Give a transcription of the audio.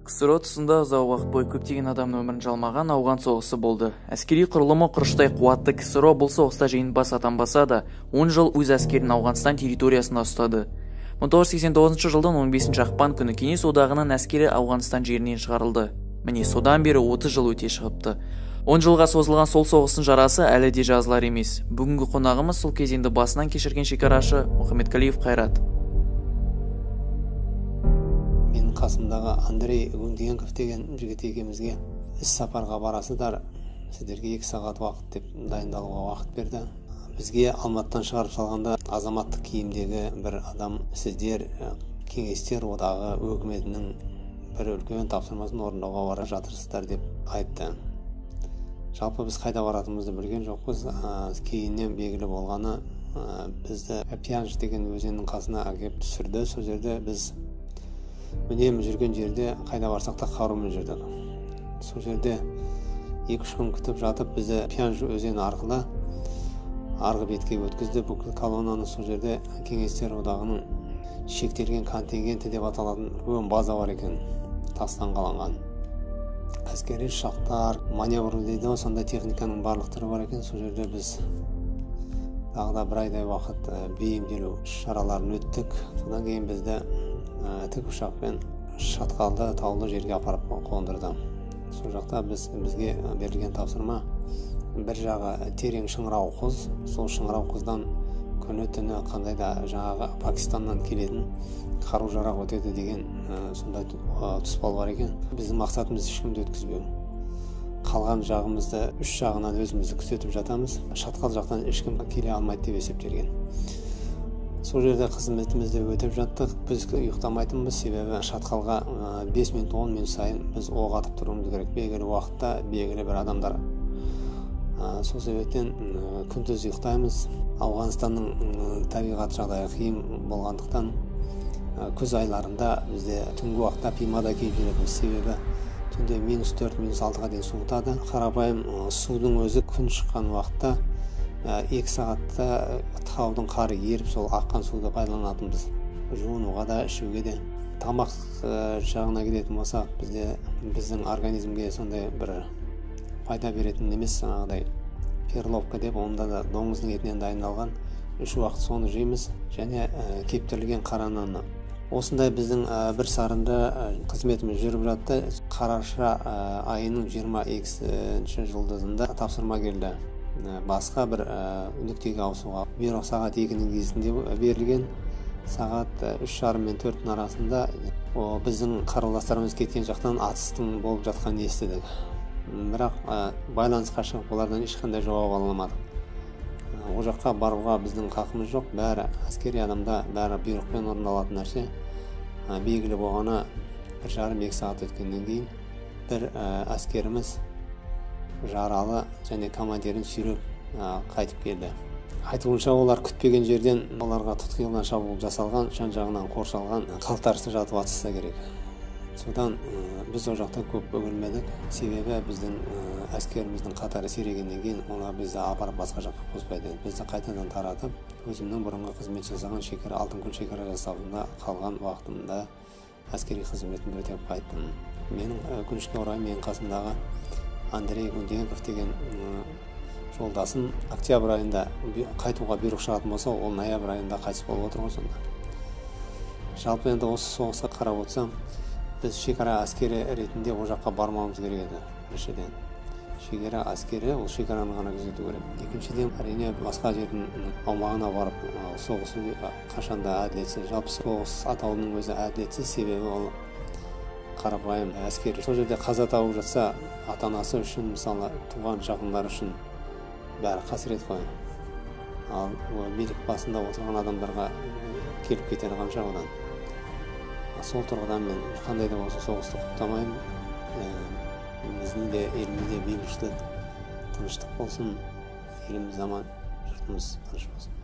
КСР тұсында ұзақ уақыт бойы көптеген адамның өмірін жалмаған ауған соғысы болды. Әскери құрылымы құрыштай қуатты КСР бұл соғыста жеңімпаз атанбаса да, 10 жыл өз әскерін Ауғанстан территориясында ұстады. 1989 жылдың 15 ақпан күні Кеңес одағының әскері Ауғанстан жерінен шығарылды. Міне содан бері 30 жыл өте шығыпты. 10 жылға созылған сол соғыстың жарасы әлі де жазылар емес. Бүгінгі қонағымыз сол кезеңді басынан кешірген шекарашы Мұхаммедқалиев Қайрат. Мен қасымдағы Андрей Гундиенков деген жігіт екеумізге іс сапарға барасыздар, сіздерге 2 сағат уақыт деп дайындалуға уақыт берді. Бізге Алматыдан шығарып салғанда азаматтық киімдегі бір адам, сіздер Кеңестер одағы өкіметінің бір үлкен тапсырмасын орындауға бара жатырсыздар деп айтты. Жалпы біз қайда баратынымызды білген жоқпыз. Кейіннен белгілі болғаны, бізді Пиянж деген өзеннің қасына әкеп түсірді. Сол жерде біз үнемі жүрген жерде қайда барсақ та қарумен жүрдік. Сол жерде 2-3 күн күтіп жатып, бізді Пиянж өзені арқылы арғы бетке өткізді. Бүкіл колоннаны сол жерде Кеңестер одағының шектелген контингенті деп аталатын үлкен база бар екен, тастан қаланған. Әскери ұшақтар, маневр дейді, сондай техниканың барлық түрі бар екен. Сол жерде біз тағы да бір айдай уақыт бейімделу шараларын өттік. Содан кейін бізді тікұшақпен шатқалды таулы жерге апарып қондырды. Сол жақта бізге берілген тапсырма, бір жағы терең шыңырау құз, сол шыңырау құздан күні түні қандай да жаңағы Пакистаннан келетін қару-жарақ өтеді деген сондай тұспал бар екен. Біздің мақсатымыз ешкімді өткізбеу. Қалған жағымызды 3 жағынан өзімізді күзетіп жатамыз. Шатқал жақтан ешкім келе алмайды деп есептелген. Сол жерде қызметімізді өтіп жаттық. Біз ұйықтамайтынбыз, себебі шатқалға 5 минут 10 минут сайын біз оқ атып тұруымыз керек. Белгілі уақытта белгілі бір адамдар. Сол себептен күндіз ұйықтаймыз. Ауғанстанның табиғат жағдайы қиын болғандықтан күз айларында бізде түнгі уақытта пимада киіп жүретінбіз, себебі түнде -4, -6-ға дейін суытады. Қарапайым судың өзі күн шыққан уақытта 2 сағатта таудың қары еріп, сол аққан суды пайдаланатынбыз. Жуынуға да, ішуге де. Тамақ жағына келетін болсақ, біздің организмге сондай бір пайда беретін емес, жаңағыдай перловка деп, онда да доңыздың етінен дайындалған 3 уақыт соны жейміз, және кептірілген қара нанны. Осындай біздің бір сарында қызметіміз жүріп жатты. Қараша айының 22 жұлдызында тапсырма келді. Басқа бір нүктеге ауысуға. Бұйрық сағат 2-нің кезінде берілген. Сағат 3:30 мен 4-нің арасында біздің қаруластарымыз кеткен жақтан атыстың болып жатқанын естідік. Бірақ байланысқа шығып, олардан ешқандай жауап ала алмадық. О жаққа баруға біздің қақымыз жоқ. Бәрі әскери адамда, бәрі бұйрықпен орындалатын нәрсе. Белгілі болғаны 1,5-2 сағат өткеннен кейін бір әскеріміз жаралы және командирін сүйреп қайтып келді. Айтуынша, олар күтпеген жерден оларға тұтқиылдан шабуыл жасалған, жан-жағынан қоршалған, қалтарысы жатып атса керек. Содан біз о жақта көп бөгелмедік, себебі біздің әскеріміздің қатары сирегеннен кейін олар бізді апарып басқа жаққа қоспайды. Бізді қайтадан таратып, өзімнің бұрынғы қызмет жасаған Алтынкөл шекара жасағында қалған уақытымда әскери қызметімді өтеп қайттым. Менің өкінішке орай, менің қасымдағы Андрей Гундиенков деген жолдасым октябрь айында қайтуға бұйрық шығатын болса, ол ноябрь айында қайтыс болып отыр ғой сонда. Жалпы енді осы соғысқа қарап отырсам, біз шекара әскері ретінде о жаққа бармауымыз керек еді. Біріншіден, шекара әскері ол шекараны ғана күзету керек. Екіншіден, әрине басқа жердің аумағына барып соғысу қашанда әділетсіз. Жалпы соғыс атауының өзі әділетсіз, себебі ол қарапайым әскер. Сол жерде қаза тауып жатса, ата-анасы үшін, мысалы, туған жақындар үшін бәрі қасірет қой. Ал билік басында отырған адамдарға келіп кетері қанша одан. Сол тұрғыдан мен қандай да болса соғысты құптамаймын. Біздің де елімізде бейбітшілік, тыныштық болсын, еліміз аман, жұртымыз тыныш болсын.